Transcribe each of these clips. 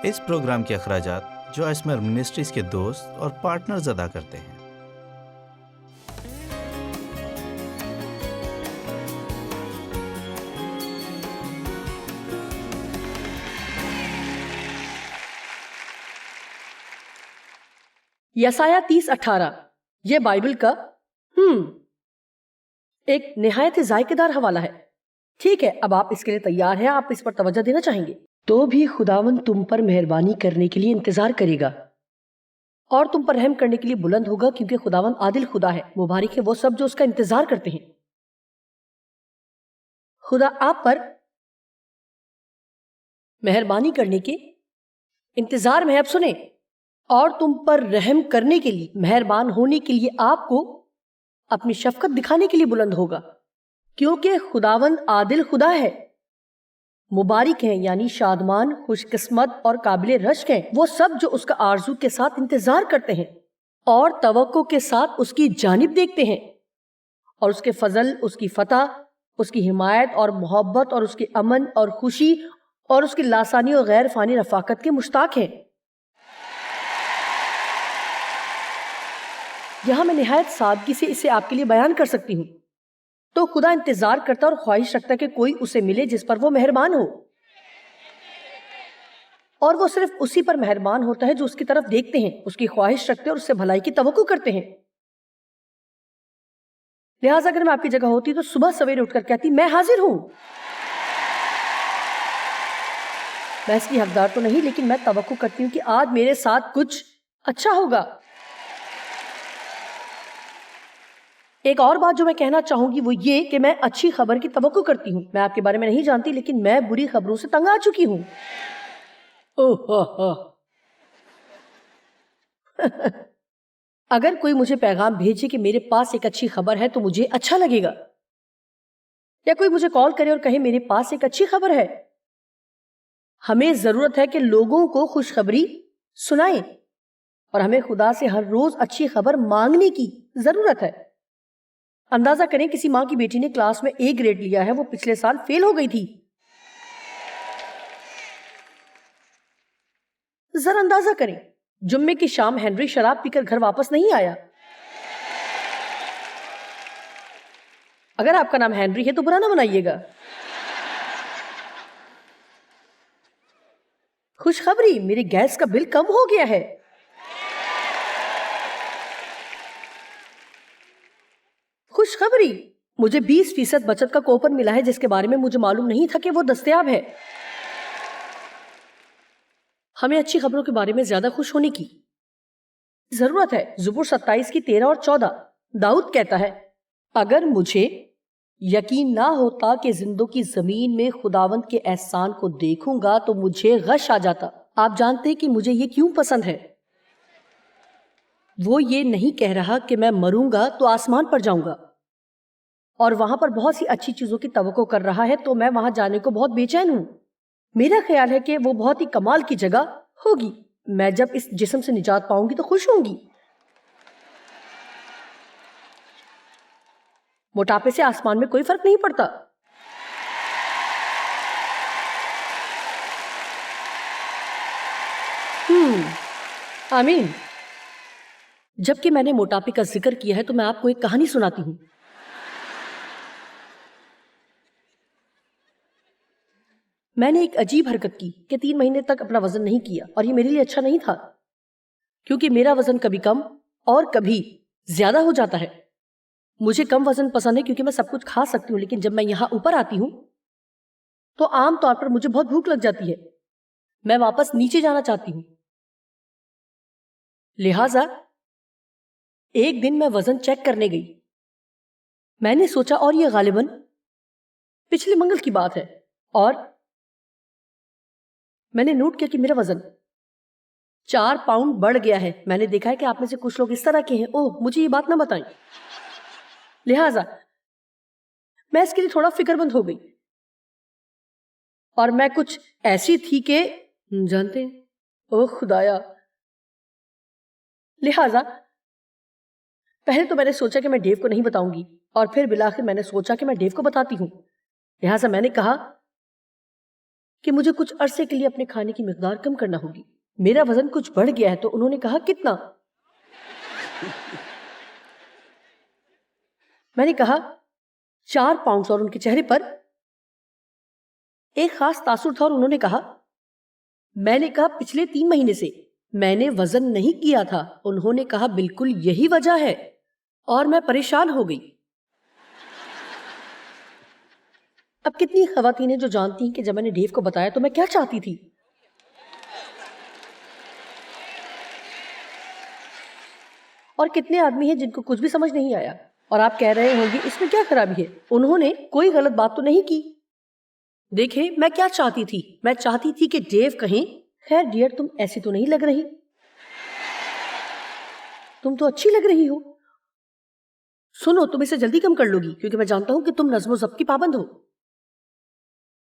اس programme کے اخراجات جو اسمر منسٹریز کے دوست اور پارٹنرز ادا کرتے ہیں۔ یسایہ 30:18 یہ بائبل کا ایک نہایت ذائقہ دار حوالہ ہے۔ ٹھیک ہے، اب آپ اس کے لیے تیار ہیں؟ آپ اس پر توجہ دینا چاہیں گے؟ تو بھی خداوند تم پر مہربانی کرنے کے لیے انتظار کرے گا اور تم پر رحم کرنے کے لیے بلند ہوگا، کیونکہ خداوند عادل خدا ہے۔ مبارک ہے وہ سب جو اس کا انتظار کرتے ہیں۔ خدا آپ پر مہربانی کرنے کے انتظار میں ہے۔ اب سنیں، اور تم پر رحم کرنے کے لیے، مہربان ہونے کے لیے، آپ کو اپنی شفقت دکھانے کے لیے بلند ہوگا، کیونکہ خداوند عادل خدا ہے۔ مبارک ہیں، یعنی شادمان، خوش قسمت اور قابل رشک ہیں وہ سب جو اس کا آرزو کے ساتھ انتظار کرتے ہیں اور توقع کے ساتھ اس کی جانب دیکھتے ہیں، اور اس کے فضل، اس کی فتح، اس کی حمایت اور محبت اور اس کے امن اور خوشی اور اس کی لاسانی اور غیر فانی رفاقت کے مشتاق ہیں۔ یہاں میں نہایت سادگی سے اسے آپ کے لیے بیان کر سکتی ہوں۔ تو خدا انتظار کرتا اور خواہش رکھتا کہ کوئی اسے ملے جس پر وہ مہربان ہو، اور وہ صرف اسی پر مہربان ہوتا ہے جو اس کی طرف دیکھتے ہیں، اس کی خواہش رکھتے اور اس سے بھلائی کی توقع کرتے ہیں۔ لہٰذا اگر میں آپ کی جگہ ہوتی تو صبح سویرے اٹھ کر کہتی میں حاضر ہوں۔ میں اس کی حقدار تو نہیں، لیکن میں توقع کرتی ہوں کہ آج میرے ساتھ کچھ اچھا ہوگا۔ ایک اور بات جو میں کہنا چاہوں گی وہ یہ کہ میں اچھی خبر کی توقع کرتی ہوں۔ میں آپ کے بارے میں نہیں جانتی، لیکن میں بری خبروں سے تنگ آ چکی ہوں۔ اگر کوئی مجھے پیغام بھیجے کہ میرے پاس ایک اچھی خبر ہے تو مجھے اچھا لگے گا، یا کوئی مجھے کال کرے اور کہے میرے پاس ایک اچھی خبر ہے۔ ہمیں ضرورت ہے کہ لوگوں کو خوشخبری سنائیں، اور ہمیں خدا سے ہر روز اچھی خبر مانگنے کی ضرورت ہے۔ اندازہ کریں کسی ماں کی بیٹی نے کلاس میں A گریڈ لیا ہے، وہ پچھلے سال فیل ہو گئی تھی۔ ذرا اندازہ کریں، جمعے کی شام ہنری شراب پی کر گھر واپس نہیں آیا۔ اگر آپ کا نام ہنری ہے تو برا نہ منائیے گا۔ خوشخبری، میرے گیس کا بل کم ہو گیا ہے۔ خوشخبری، مجھے 20% بچت کا کوپن ملا ہے جس کے بارے میں مجھے معلوم نہیں تھا کہ وہ دستیاب ہے۔ ہمیں اچھی خبروں کے بارے میں زیادہ خوش ہونے کی ضرورت ہے۔ زبور 27 کی 13 اور 14 داؤد کہتا ہے، اگر مجھے یقین نہ ہوتا کہ زندوں کی زمین میں خداوند کے احسان کو دیکھوں گا تو مجھے غش آ جاتا۔ آپ جانتے ہیں کہ مجھے یہ کیوں پسند ہے؟ وہ یہ نہیں کہہ رہا کہ میں مروں گا تو آسمان پر جاؤں گا اور وہاں پر بہت سی اچھی چیزوں کی توقع کر رہا ہے، تو میں وہاں جانے کو بہت بے چین ہوں۔ میرا خیال ہے کہ وہ بہت ہی کمال کی جگہ ہوگی۔ میں جب اس جسم سے نجات پاؤں گی تو خوش ہوں گی۔ موٹاپے سے آسمان میں کوئی فرق نہیں پڑتا۔ آمین۔ جبکہ میں نے موٹاپے کا ذکر کیا ہے تو میں آپ کو ایک کہانی سناتی ہوں۔ میں نے ایک عجیب حرکت کی کہ 3 مہینے تک اپنا وزن نہیں کیا، اور یہ میرے لیے اچھا نہیں تھا، کیونکہ میرا وزن کبھی کم اور کبھی زیادہ ہو جاتا ہے۔ مجھے کم وزن پسند ہے کیونکہ میں سب کچھ کھا سکتی ہوں، لیکن جب میں یہاں اوپر آتی ہوں تو عام طور پر مجھے بہت بھوک لگ جاتی ہے، میں واپس نیچے جانا چاہتی ہوں۔ لہٰذا ایک دن میں وزن چیک کرنے گئی۔ میں نے سوچا، اور یہ غالباً پچھلے منگل کی بات ہے، اور میں نے نوٹ کیا کہ میرا وزن 4 پاؤنڈ بڑھ گیا ہے۔ میں نے دیکھا ہے کہ آپ میں سے کچھ لوگ اس طرح کے ہیں، اوہ مجھے یہ بات نہ بتائیں۔ لہٰذا میں اس کے لیے تھوڑا فکر مند ہو گئی، اور میں کچھ ایسی تھی کہ جانتے ہیں، اوہ خدایا۔ لہٰذا پہلے تو میں نے سوچا کہ میں ڈیو کو نہیں بتاؤں گی، اور پھر بالآخر میں نے سوچا کہ میں ڈیو کو بتاتی ہوں۔ لہٰذا میں نے کہا کہ مجھے کچھ عرصے کے لیے اپنے کھانے کی مقدار کم کرنا ہوگی. میرا وزن کچھ بڑھ گیا ہے. تو انہوں نے کہا کتنا؟ میں نے کہا 4 پاؤنڈز. اور ان کے چہرے پر ایک خاص تاثر تھا اور انہوں نے کہا، میں نے کہا پچھلے 3 مہینے سے میں نے وزن نہیں کیا تھا. انہوں نے کہا بالکل یہی وجہ ہے. اور میں پریشان ہو گئی. اب کتنی خواتین ہیں جو جانتی ہیں کہ جب میں نے ڈیو کو بتایا تو میں کیا چاہتی تھی. اور کتنے آدمی ہیں جن کو کچھ بھی سمجھ نہیں آیا اور آپ کہہ رہے ہوں گے اس میں کیا خرابی ہے. انہوں نے کوئی غلط بات تو نہیں کی. دیکھیں میں کیا چاہتی تھی. میں چاہتی تھی کہ ڈیو کہیں، خیر ڈیئر تم ایسی تو نہیں لگ رہی، تم تو اچھی لگ رہی ہو. سنو تم اسے جلدی کم کر لو گی کیونکہ میں جانتا ہوں کہ تم نظم و ضبط کی پابند ہو.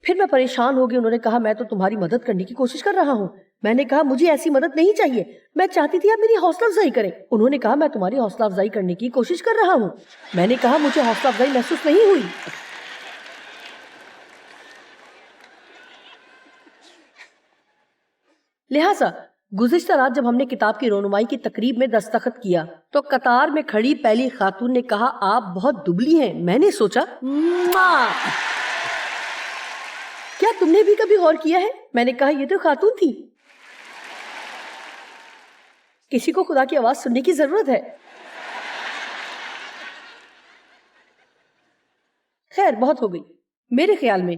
پھر میں پریشان ہو گئی. انہوں نے کہا میں تو تمہاری مدد کرنے کی کوشش کر رہا ہوں. میں نے کہا مجھے ایسی مدد نہیں چاہیے، میں چاہتی تھی آپ میری حوصلہ افزائی کریں. انہوں نے کہا میں تمہاری حوصلہ افزائی کرنے کی کوشش کر رہا ہوں. میں نے کہا مجھے حوصلہ افزائی محسوس نہیں ہوئی. لہٰذا گزشتہ رات جب ہم نے کتاب کی رونمائی کی تقریب میں دستخط کیا تو قطار میں کھڑی پہلی خاتون نے کہا آپ بہت دبلی ہیں. میں نے سوچا کیا تم نے بھی کبھی غور کیا ہے؟ میں نے کہا یہ تو خاتون تھی. کسی کو خدا کی آواز سننے کی ضرورت ہے. خیر بہت ہو گئی. میرے خیال میں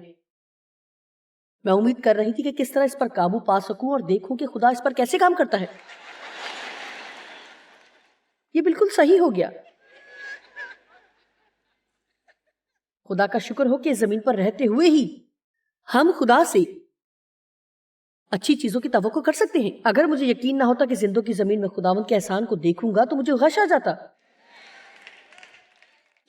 امید کر رہی تھی کہ کس طرح اس پر قابو پا سکوں اور دیکھوں کہ خدا اس پر کیسے کام کرتا ہے. یہ بالکل صحیح ہو گیا. خدا کا شکر ہو کہ اس زمین پر رہتے ہوئے ہی ہم خدا سے اچھی چیزوں کی توقع کر سکتے ہیں. اگر مجھے یقین نہ ہوتا کہ زندوں کی زمین میں خداوند کے احسان کو دیکھوں گا تو مجھے غش آ جاتا.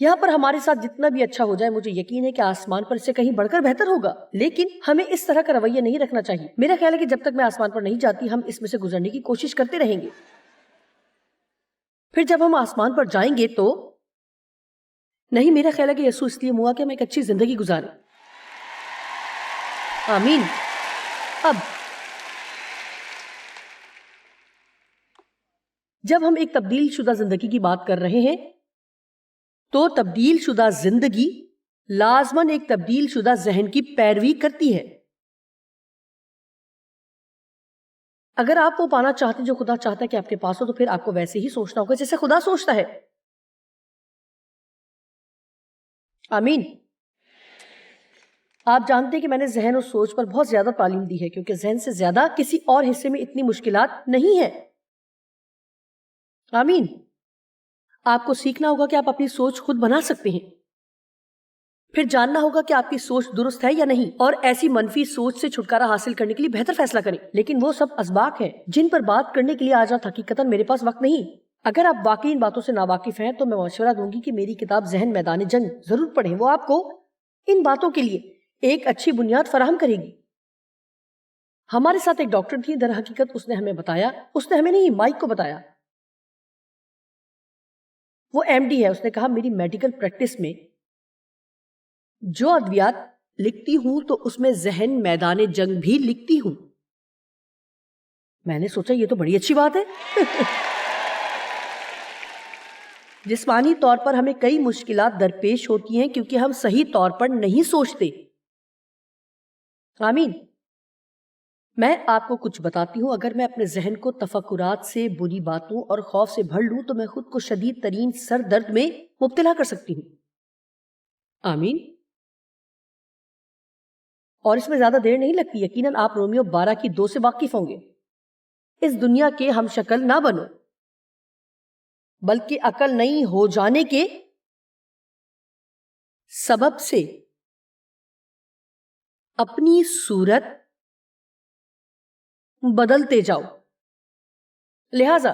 یہاں پر ہمارے ساتھ جتنا بھی اچھا ہو جائے مجھے یقین ہے کہ آسمان پر اس سے کہیں بڑھ کر بہتر ہوگا. لیکن ہمیں اس طرح کا رویہ نہیں رکھنا چاہیے. میرا خیال ہے کہ جب تک میں آسمان پر نہیں جاتی ہم اس میں سے گزرنے کی کوشش کرتے رہیں گے. پھر جب ہم آسمان پر جائیں گے تو نہیں، میرا خیال ہے کہ یسوع اس لیے ہوا کہ ہم ایک اچھی زندگی گزاریں. آمین. اب جب ہم ایک تبدیل شدہ زندگی کی بات کر رہے ہیں تو تبدیل شدہ زندگی لازماً ایک تبدیل شدہ ذہن کی پیروی کرتی ہے. اگر آپ وہ پانا چاہتے ہیں جو خدا چاہتا ہے کہ آپ کے پاس ہو تو پھر آپ کو ویسے ہی سوچنا ہوگا جیسے خدا سوچتا ہے. آمین. آپ جانتے ہیں کہ میں نے ذہن اور سوچ پر بہت زیادہ تعلیم دی ہے کیونکہ ذہن سے زیادہ کسی اور حصے میں اتنی مشکلات نہیں ہے. آمین. آپ کو سیکھنا ہوگا کہ آپ اپنی سوچ خود بنا سکتے ہیں. پھر جاننا ہوگا کہ آپ کی سوچ درست ہے یا نہیں اور ایسی منفی سوچ سے چھٹکارا حاصل کرنے کے لیے بہتر فیصلہ کریں. لیکن وہ سب اسباق ہیں جن پر بات کرنے کے لیے آج رات حقیقتاً میرے پاس وقت نہیں. اگر آپ واقعی ان باتوں سے ناواقف ہیں تو میں مشورہ دوں گی کہ میری کتاب ذہن میدان جنگ ضرور پڑھیں. وہ آپ کو ان باتوں کے لیے ایک اچھی بنیاد فراہم کرے گی. ہمارے ساتھ ایک ڈاکٹر تھی. در حقیقت اس نے ہمیں بتایا، اس نے ہمیں نہیں مائک کو بتایا، وہ ایم ڈی ہے. اس نے کہا میری میڈیکل پریکٹس میں جو ادویات لکھتی ہوں تو اس میں ذہن میدان جنگ بھی لکھتی ہوں. میں نے سوچا یہ تو بڑی اچھی بات ہے. جسمانی طور پر ہمیں کئی مشکلات درپیش ہوتی ہیں کیونکہ ہم صحیح طور پر نہیں سوچتے. آمین. میں آپ کو کچھ بتاتی ہوں. اگر میں اپنے ذہن کو تفکرات سے، بری باتوں اور خوف سے بھر لوں تو میں خود کو شدید ترین سر درد میں مبتلا کر سکتی ہوں. آمین. اور اس میں زیادہ دیر نہیں لگتی. یقیناً آپ رومیو 12:2 سے واقف ہوں گے. اس دنیا کے ہم شکل نہ بنو بلکہ عقل نئی ہو جانے کے سبب سے اپنی صورت بدلتے جاؤ. لہذا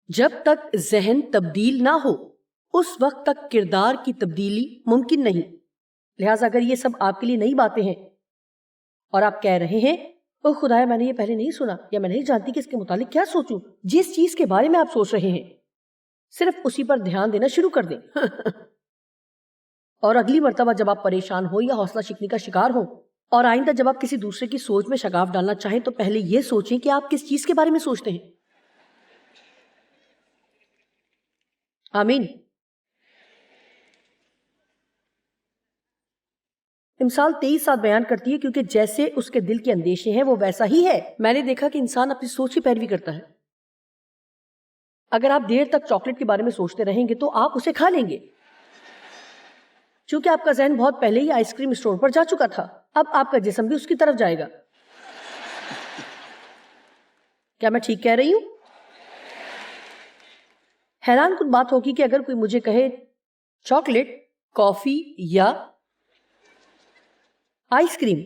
جب تک ذہن تبدیل نہ ہو اس وقت تک کردار کی تبدیلی ممکن نہیں. لہذا اگر یہ سب آپ کے لیے نئی باتیں ہیں اور آپ کہہ رہے ہیں او خدایا میں نے یہ پہلے نہیں سنا یا میں نہیں جانتی کہ اس کے متعلق کیا سوچوں، جس چیز کے بارے میں آپ سوچ رہے ہیں صرف اسی پر دھیان دینا شروع کر دیں. اور اگلی مرتبہ جب آپ پریشان ہو یا حوصلہ شکنی کا شکار ہو اور آئندہ جب آپ کسی دوسرے کی سوچ میں شگاف ڈالنا چاہیں تو پہلے یہ سوچیں کہ آپ کس چیز کے بارے میں سوچتے ہیں. آمین. امثال 23:7 بیان کرتی ہے کیونکہ جیسے اس کے دل کے اندیشے ہیں وہ ویسا ہی ہے. میں نے دیکھا کہ انسان اپنی سوچ کی پیروی کرتا ہے. اگر آپ دیر تک چاکلیٹ کے بارے میں سوچتے رہیں گے تو آپ اسے کھا لیں گے. چونکہ آپ کا ذہن بہت پہلے ہی آئس کریم اسٹور پر جا چکا تھا، اب آپ کا جسم بھی اس کی طرف جائے گا. کیا میں ٹھیک کہہ رہی ہوں؟ حیران کن بات ہوگی کہ اگر کوئی مجھے کہے چاکلیٹ، کافی یا آئس کریم،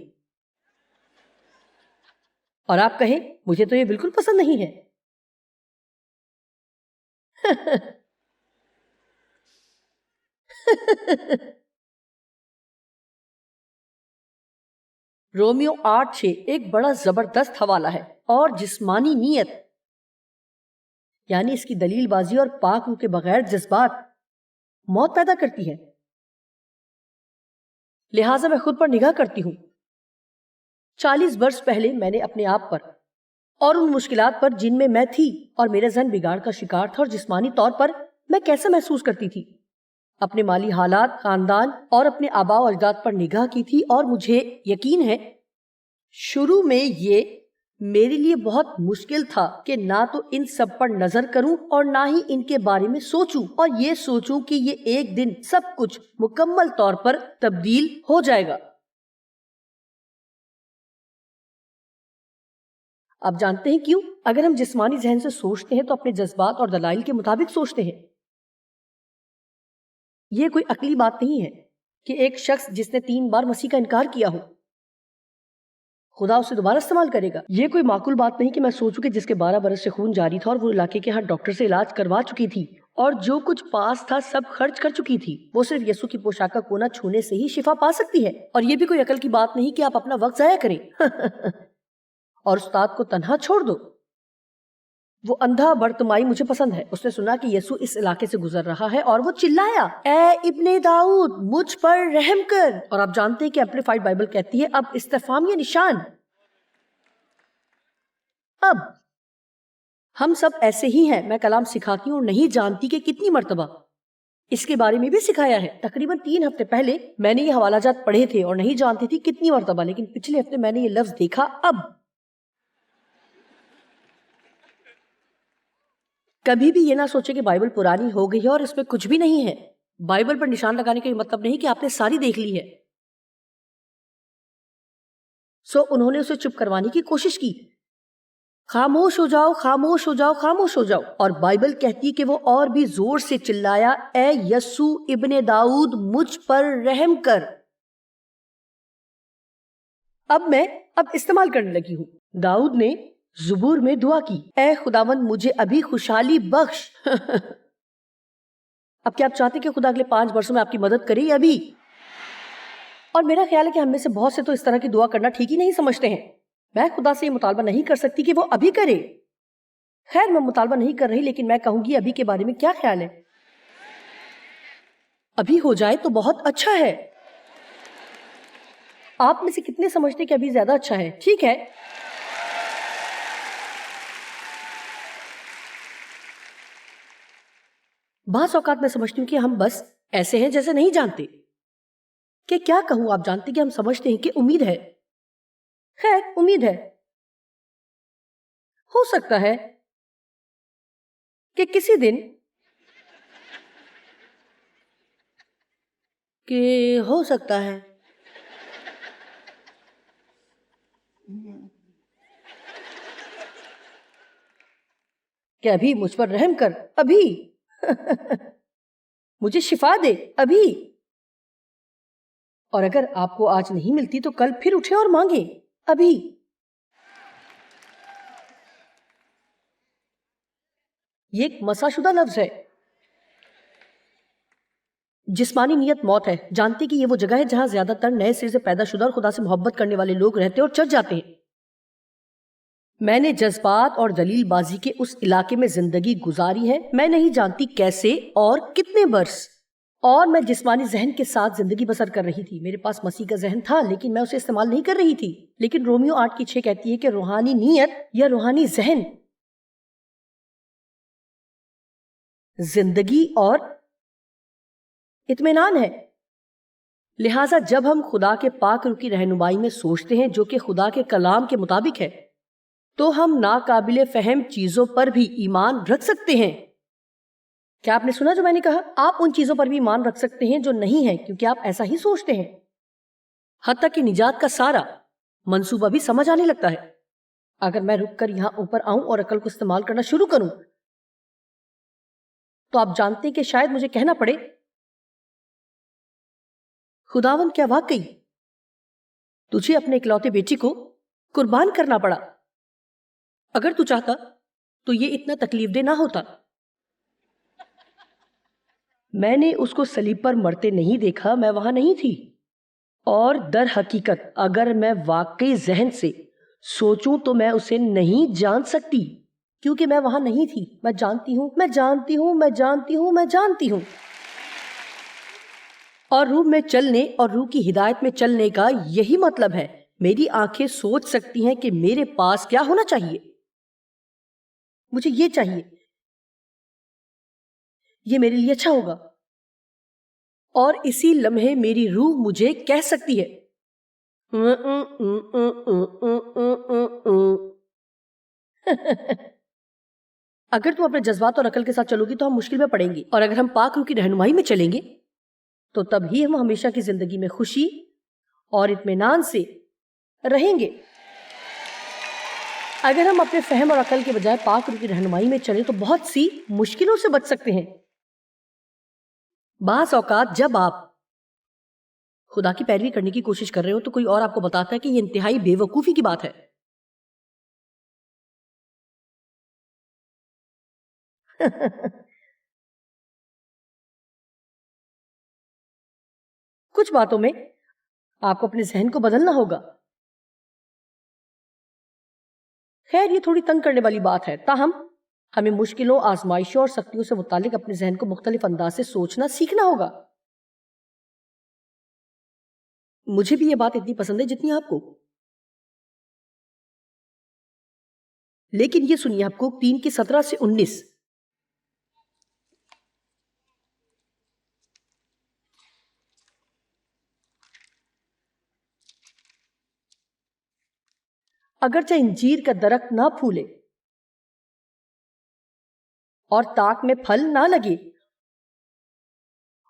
اور آپ کہیں مجھے تو یہ بالکل پسند نہیں ہے. رومیو 8:6 ایک بڑا زبردست حوالہ ہے. اور جسمانی نیت یعنی اس کی دلیل بازی اور پاک روح کے بغیر جذبات موت پیدا کرتی ہے. لہٰذا میں خود پر نگاہ کرتی ہوں. 40 برس پہلے میں نے اپنے آپ پر اور ان مشکلات پر جن میں میں تھی اور میرے ذہن بگاڑ کا شکار تھا، اور جسمانی طور پر میں کیسے محسوس کرتی تھی، اپنے مالی حالات، خاندان اور اپنے آباء و اجداد پر نگاہ کی تھی. اور مجھے یقین ہے شروع میں یہ میرے لیے بہت مشکل تھا کہ نہ تو ان سب پر نظر کروں اور نہ ہی ان کے بارے میں سوچوں، اور یہ سوچوں کہ یہ ایک دن سب کچھ مکمل طور پر تبدیل ہو جائے گا. آپ جانتے ہیں کیوں؟ اگر ہم جسمانی ذہن سے سوچتے ہیں تو اپنے جذبات اور دلائل کے مطابق سوچتے ہیں. یہ کوئی عقلی بات نہیں ہے کہ ایک شخص جس نے 3 بار مسیح کا انکار کیا ہو خدا اسے دوبارہ استعمال کرے گا. یہ کوئی معقول بات نہیں کہ میں سوچوں کہ جس کے 12 برس سے خون جاری تھا اور وہ علاقے کے ہر ڈاکٹر سے علاج کروا چکی تھی اور جو کچھ پاس تھا سب خرچ کر چکی تھی، وہ صرف یسوع کی پوشاک کا کونا چھونے سے ہی شفا پا سکتی ہے. اور یہ بھی کوئی عقل کی بات نہیں کہ آپ اپنا وقت ضائع کریں اور استاد کو تنہا چھوڑ دو. وہ اندھا برتمائی مجھے پسند ہے. اس نے سنا کہ یسوع اس علاقے سے گزر رہا ہے اور وہ چلایا، اے ابن داؤد مجھ پر رحم کر. اور آپ جانتے ہیں کہ ایمپلیفائڈ بائبل کہتی ہے اب استفہامیہ نشان. اب ہم سب ایسے ہی ہیں. میں کلام سکھاتی ہوں اور نہیں جانتی کہ کتنی مرتبہ اس کے بارے میں بھی سکھایا ہے. تقریباً 3 ہفتے پہلے میں نے یہ حوالہ جات پڑھے تھے اور نہیں جانتی تھی کتنی مرتبہ، لیکن پچھلے ہفتے میں نے یہ لفظ دیکھا. اب کبھی بھی یہ نہ سوچے کہ بائبل پرانی ہو گئی ہے اور اس میں کچھ بھی نہیں ہے. بائبل پر نشان لگانے کا یہ مطلب نہیں کہ آپ نے ساری دیکھ لی ہے. سو انہوں نے اسے چپ کروانے کی کوشش کی. خاموش ہو جاؤ، خاموش ہو جاؤ، خاموش ہو جاؤ. اور بائبل کہتی کہ وہ اور بھی زور سے چلایا، اے یسوع ابن داؤد مجھ پر رحم کر. اب میں استعمال کرنے لگی ہوں. داؤد نے زبور میں دعا کی، اے خداوند مجھے ابھی خوشحالی بخش. اب کیا آپ چاہتے کہ خدا اگلے 5 برسوں میں آپ کی مدد کرے یا ابھی؟ اور میرا خیال ہے کہ ہم میں سے بہت سے تو اس طرح کی دعا کرنا ٹھیک ہی نہیں سمجھتے ہیں. میں خدا سے یہ مطالبہ نہیں کر سکتی کہ وہ ابھی کرے. خیر میں مطالبہ نہیں کر رہی، لیکن میں کہوں گی ابھی کے بارے میں کیا خیال ہے؟ ابھی ہو جائے تو بہت اچھا ہے. آپ میں سے کتنے سمجھتے کہ ابھی زیادہ اچھا ہے؟ ٹھیک ہے. بعض اوقات میں سمجھتی ہوں کہ ہم بس ایسے ہیں جیسے نہیں جانتے کہ کیا کہوں. آپ جانتے کہ ہم سمجھتے ہیں کہ امید ہے. خیر امید ہے. ہو سکتا ہے کہ کسی دن ہو سکتا ہے کہ ابھی مجھ پر رحم کر، ابھی مجھے شفا دے، ابھی. اور اگر آپ کو آج نہیں ملتی تو کل پھر اٹھے اور مانگے، ابھی. یہ ایک مسا شدہ لفظ ہے. جسمانی نیت موت ہے. جانتے کہ یہ وہ جگہ ہے جہاں زیادہ تر نئے سر سے پیدا شدہ اور خدا سے محبت کرنے والے لوگ رہتے اور چڑھ جاتے ہیں. میں نے جذبات اور دلیل بازی کے اس علاقے میں زندگی گزاری ہے. میں نہیں جانتی کیسے اور کتنے برس، اور میں جسمانی ذہن کے ساتھ زندگی بسر کر رہی تھی. میرے پاس مسیح کا ذہن تھا لیکن میں اسے استعمال نہیں کر رہی تھی. لیکن رومیو 8:6 کہتی ہے کہ روحانی نیت یا روحانی ذہن زندگی اور اطمینان ہے. لہٰذا جب ہم خدا کے پاک روح کی رہنمائی میں سوچتے ہیں جو کہ خدا کے کلام کے مطابق ہے تو ہم ناقابل فہم چیزوں پر بھی ایمان رکھ سکتے ہیں. کیا آپ نے سنا جو میں نے کہا؟ آپ ان چیزوں پر بھی ایمان رکھ سکتے ہیں جو نہیں ہیں کیونکہ آپ ایسا ہی سوچتے ہیں. حتیٰ کہ نجات کا سارا منصوبہ بھی سمجھ آنے لگتا ہے. اگر میں رک کر یہاں اوپر آؤں اور عقل کو استعمال کرنا شروع کروں تو آپ جانتے ہیں کہ شاید مجھے کہنا پڑے خداون کیا واقعی تجھے اپنے اکلوتے بیٹی کو قربان کرنا پڑا؟ اگر تو چاہتا تو یہ اتنا تکلیف دہ نہ ہوتا. میں نے اس کو صلیب پر مرتے نہیں دیکھا، میں وہاں نہیں تھی. اور در حقیقت اگر میں واقعی ذہن سے سوچوں تو میں اسے نہیں جان سکتی کیونکہ میں وہاں نہیں تھی. میں جانتی ہوں، میں جانتی ہوں، میں جانتی ہوں، میں جانتی ہوں. اور روح میں چلنے اور روح کی ہدایت میں چلنے کا یہی مطلب ہے. میری آنکھیں سوچ سکتی ہیں کہ میرے پاس کیا ہونا چاہیے، مجھے یہ چاہیے، یہ میرے لیے اچھا ہوگا. اور اسی لمحے میری روح مجھے کہہ سکتی ہے اگر تم اپنے جذبات اور عقل کے ساتھ چلو گی تو ہم مشکل میں پڑیں گے. اور اگر ہم پاک روح کی رہنمائی میں چلیں گے تو تب ہی ہم ہمیشہ کی زندگی میں خوشی اور اطمینان سے رہیں گے. اگر ہم اپنے فہم اور عقل کے بجائے پاک روح کی رہنمائی میں چلیں تو بہت سی مشکلوں سے بچ سکتے ہیں. بعض اوقات جب آپ خدا کی پیروی کرنے کی کوشش کر رہے ہو تو کوئی اور آپ کو بتاتا ہے کہ یہ انتہائی بے وقوفی کی بات ہے. کچھ باتوں میں آپ کو اپنے ذہن کو بدلنا ہوگا. خیر یہ تھوڑی تنگ کرنے والی بات ہے، تاہم ہمیں مشکلوں، آزمائشوں اور سختیوں سے متعلق اپنے ذہن کو مختلف انداز سے سوچنا سیکھنا ہوگا. مجھے بھی یہ بات اتنی پسند ہے جتنی آپ کو. لیکن یہ سنیے حبقوق 3:17-19. اگرچہ انجیر کا درخت نہ پھولے اور تاک میں پھل نہ لگے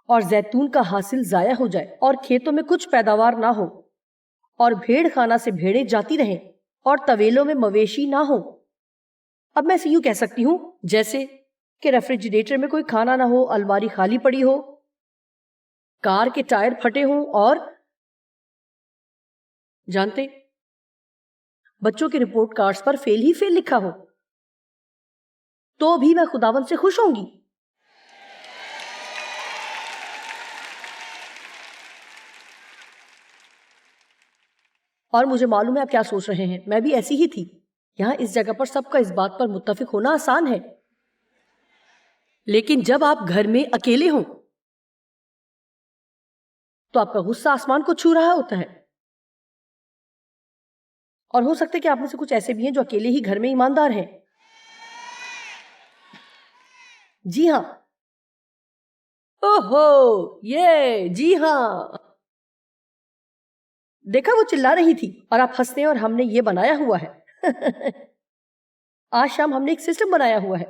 اور زیتون کا حاصل ضائع ہو جائے اور کھیتوں میں کچھ پیداوار نہ ہو اور بھیڑ خانہ سے بھیڑیں جاتی رہیں اور طویلوں میں مویشی نہ ہو. اب میں اسے یوں کہہ سکتی ہوں جیسے کہ ریفریجریٹر میں کوئی کھانا نہ ہو، الماری خالی پڑی ہو، کار کے ٹائر پھٹے ہوں اور جانتے بچوں کے رپورٹ کارڈز پر فیل ہی فیل لکھا ہو، تو بھی میں خداوند سے خوش ہوں گی. اور مجھے معلوم ہے آپ کیا سوچ رہے ہیں، میں بھی ایسی ہی تھی. یہاں اس جگہ پر سب کا اس بات پر متفق ہونا آسان ہے، لیکن جب آپ گھر میں اکیلے ہوں تو آپ کا غصہ آسمان کو چھو رہا ہوتا ہے. اور ہو سکتا ہے کہ آپ میں سے کچھ ایسے بھی ہیں جو اکیلے ہی گھر میں ایماندار ہیں. جی ہاں، اوہو یہ جی ہاں، دیکھا وہ چلا رہی تھی اور آپ ہنستے ہیں. اور ہم نے یہ بنایا ہوا ہے آج شام ہم نے ایک سسٹم بنایا ہوا ہے.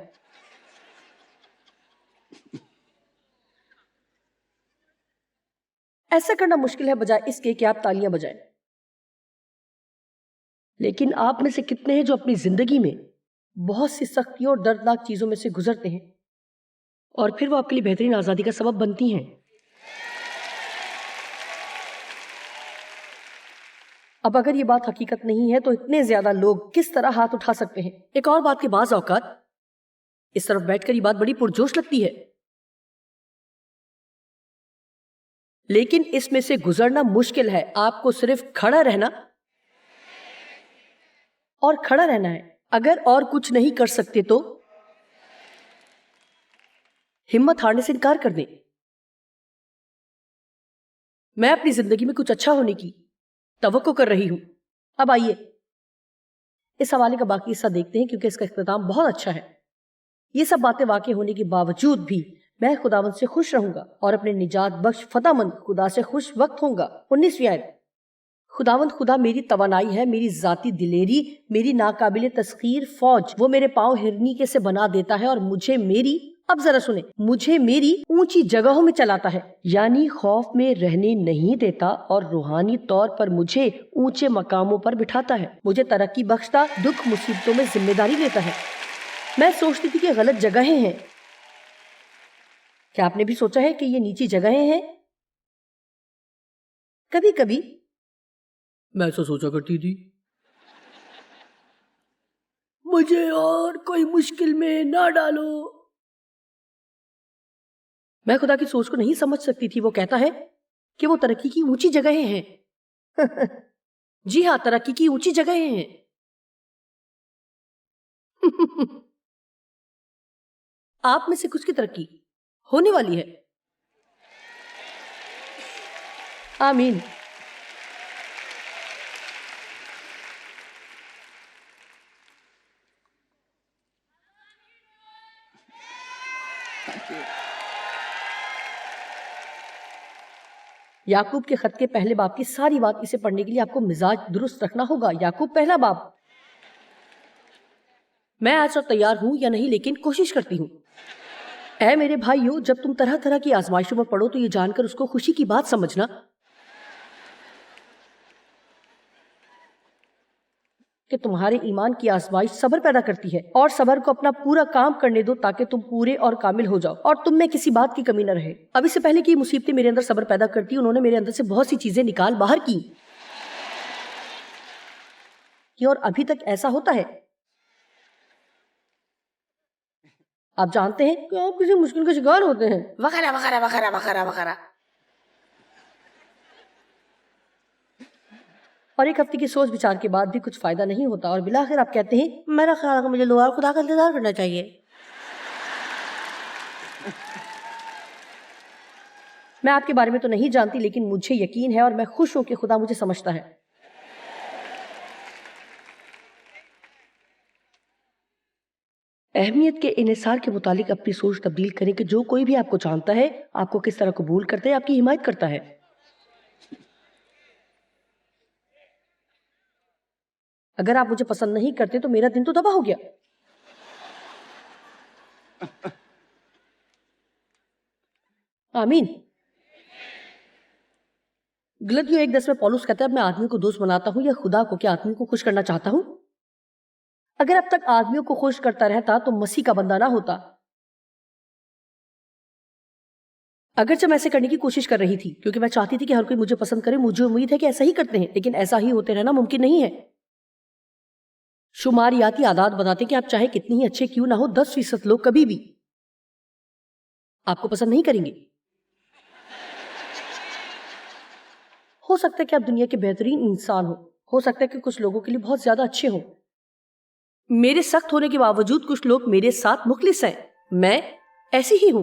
ایسا کرنا مشکل ہے بجائے اس کے کہ آپ تالیاں بجائیں. لیکن آپ میں سے کتنے ہیں جو اپنی زندگی میں بہت سی سختیوں اور دردناک چیزوں میں سے گزرتے ہیں اور پھر وہ آپ کے لیے بہترین آزادی کا سبب بنتی ہیں. اب اگر یہ بات حقیقت نہیں ہے تو اتنے زیادہ لوگ کس طرح ہاتھ اٹھا سکتے ہیں؟ ایک اور بات کہ بعض اوقات اس طرف بیٹھ کر یہ بات بڑی پرجوش لگتی ہے، لیکن اس میں سے گزرنا مشکل ہے. آپ کو صرف کھڑا رہنا اور کھڑا رہنا ہے. اگر اور کچھ نہیں کر سکتے تو ہمت ہارنے سے انکار کر دیں. میں اپنی زندگی میں کچھ اچھا ہونے کی توقع کر رہی ہوں. اب آئیے اس حوالے کا باقی حصہ دیکھتے ہیں کیونکہ اس کا اختتام بہت اچھا ہے. یہ سب باتیں واقع ہونے کے باوجود بھی میں خداوند سے خوش رہوں گا اور اپنے نجات بخش فتح مند خدا سے خوش وقت ہوں گا. 19ویں آیت. خداوند خدا میری توانائی ہے، میری ذاتی دلیری، میری ناقابل تسخیر فوج. وہ میرے پاؤں ہرنی کے سے بنا دیتا ہے اور مجھے میری، اب ذرا سنیں، مجھے میری اونچی جگہوں میں چلاتا ہے، یعنی خوف میں رہنے نہیں دیتا اور روحانی طور پر مجھے اونچے مقاموں پر بٹھاتا ہے. مجھے ترقی بخشتا، دکھ مصیبتوں میں ذمہ داری لیتا ہے. میں سوچتی تھی کہ غلط جگہیں ہیں. کیا آپ نے بھی سوچا ہے کہ یہ نیچی جگہیں ہیں؟ کبھی کبھی میں ایسا سوچا کرتی تھی، مجھے اور کوئی مشکل میں نہ ڈالو. میں خدا کی سوچ کو نہیں سمجھ سکتی تھی. وہ کہتا ہے کہ وہ ترقی کی اونچی جگہیں ہیں. جی ہاں، ترقی کی اونچی جگہیں ہیں. آپ میں سے کچھ کی ترقی ہونے والی ہے. آمین. یعقوب کے خط کے پہلے باب کی ساری بات اسے پڑھنے کے لیے آپ کو مزاج درست رکھنا ہوگا. یعقوب پہلا باب. میں آج اور تیار ہوں یا نہیں، لیکن کوشش کرتی ہوں. اے میرے بھائیو، جب تم طرح طرح کی آزمائشوں میں پڑھو تو یہ جان کر اس کو خوشی کی بات سمجھنا کہ تمہارے ایمان کی آزمائش صبر پیدا کرتی ہے، اور صبر کو اپنا پورا کام کرنے دو تاکہ تم پورے اور کامل ہو جاؤ اور تم میں کسی بات کی کمی نہ رہے. اب اس سے پہلے کہ مصیبتیں میرے اندر صبر پیدا کرتی، انہوں نے میرے اندر سے بہت سی چیزیں نکال باہر کی، اور ابھی تک ایسا ہوتا ہے. آپ جانتے ہیں کہ آپ کسی مشکل کا شکار ہوتے ہیں، وغیرہ وغیرہ وغیرہ وغیرہ وغیرہ، اور ایک ہفتے کی سوچ بچار کے بعد بھی کچھ فائدہ نہیں ہوتا، اور بالآخر آپ کہتے ہیں میرا خیال ہے کہ مجھے لوگ خدا کا انتظار کرنا چاہیے. میں آپ کے بارے میں تو نہیں جانتی، لیکن مجھے یقین ہے اور میں خوش ہوں کہ خدا مجھے سمجھتا ہے. اہمیت کے انحصار کے متعلق اپنی سوچ تبدیل کریں کہ جو کوئی بھی آپ کو جانتا ہے، آپ کو کس طرح قبول کرتا ہے، آپ کی حمایت کرتا ہے. اگر آپ مجھے پسند نہیں کرتے تو میرا دن تو تباہ ہو گیا. آمین. گلتیوں 1:10 میں پولس کہتا ہے اب میں آدمی کو دوست بناتا ہوں یا خدا کو، کیا آدمی کو خوش کرنا چاہتا ہوں؟ اگر اب تک آدمیوں کو خوش کرتا رہتا تو مسیح کا بندہ نہ ہوتا. اگرچہ میں ایسے کرنے کی کوشش کر رہی تھی کیونکہ میں چاہتی تھی کہ ہر کوئی مجھے پسند کرے. مجھے امید ہے کہ ایسا ہی کرتے ہیں، لیکن ایسا ہی ہوتے رہنا ممکن نہیں ہے. شماریاتی اعداد بتاتے ہیں کہ آپ چاہے کتنی ہی اچھے کیوں نہ ہو، 10% لوگ کبھی بھی آپ کو پسند نہیں کریں گے. ہو سکتا ہے کہ آپ دنیا کے بہترین انسان ہو سکتا ہے کہ کچھ لوگوں کے لیے بہت زیادہ اچھے ہوں. میرے سخت ہونے کے باوجود کچھ لوگ میرے ساتھ مخلص ہیں. میں ایسی ہی ہوں.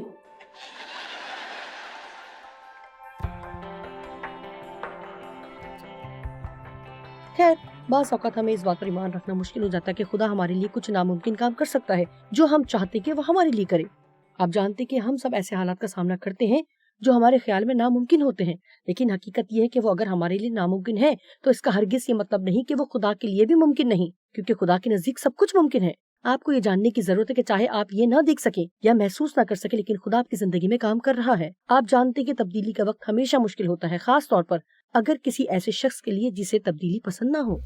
خیر، بعض اوقات ہمیں اس بات پر ایمان رکھنا مشکل ہو جاتا ہے کہ خدا ہمارے لیے کچھ ناممکن کام کر سکتا ہے جو ہم چاہتے کہ وہ ہمارے لیے کرے. آپ جانتے کہ ہم سب ایسے حالات کا سامنا کرتے ہیں جو ہمارے خیال میں ناممکن ہوتے ہیں، لیکن حقیقت یہ ہے کہ وہ اگر ہمارے لیے ناممکن ہے تو اس کا ہرگز یہ مطلب نہیں کہ وہ خدا کے لیے بھی ممکن نہیں، کیونکہ خدا کے نزدیک سب کچھ ممکن ہے. آپ کو یہ جاننے کی ضرورت ہے کہ چاہے آپ یہ نہ دیکھ سکیں یا محسوس نہ کر سکیں، لیکن خدا آپ کی زندگی میں کام کر رہا ہے. آپ جانتے کہ تبدیلی کا وقت ہمیشہ مشکل ہوتا ہے، خاص طور پر اگر کسی ایسے شخص کے لیے جسے تبدیلی پسند نہ ہو.